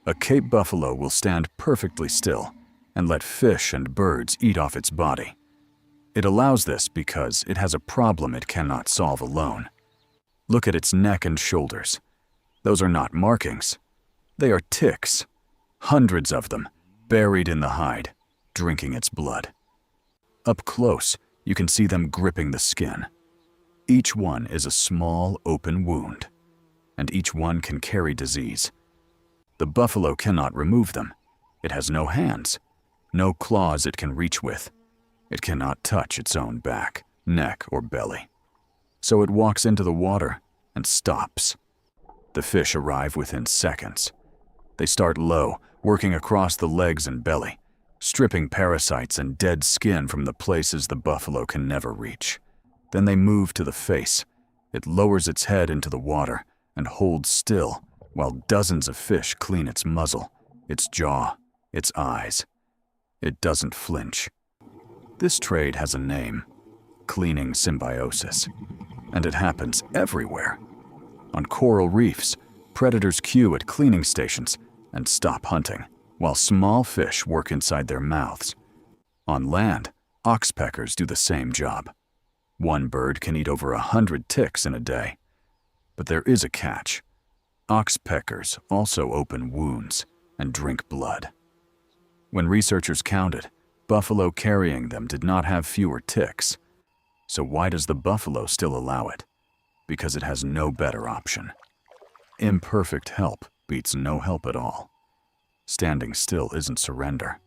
A Cape buffalo will stand perfectly still and let fish and birds eat off its body. It allows this because it has a problem it cannot solve alone. Look at its neck and shoulders. Those are not markings. They are ticks, hundreds of them, buried in the hide, drinking its blood. Up close, you can see them gripping the skin. Each one is a small, open wound, and each one can carry disease. The buffalo cannot remove them. It has no hands, no claws it can reach with. It cannot touch its own back, neck, or belly. So it walks into the water and stops. The fish arrive within seconds. They start low, working across the legs and belly, stripping parasites and dead skin from the places the buffalo can never reach. Then they move to the face. It lowers its head into the water and holds still while dozens of fish clean its muzzle, its jaw, its eyes. It doesn't flinch. This trade has a name: cleaning symbiosis, and it happens everywhere. On coral reefs, predators queue at cleaning stations and stop hunting, while small fish work inside their mouths. On land, oxpeckers do the same job. One bird can eat over 100 ticks in a day. But there is a catch. Oxpeckers also open wounds and drink blood. When researchers counted, buffalo carrying them did not have fewer ticks. So why does the buffalo still allow it? Because it has no better option. Imperfect help beats no help at all. Standing still isn't surrender.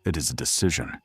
It is a decision.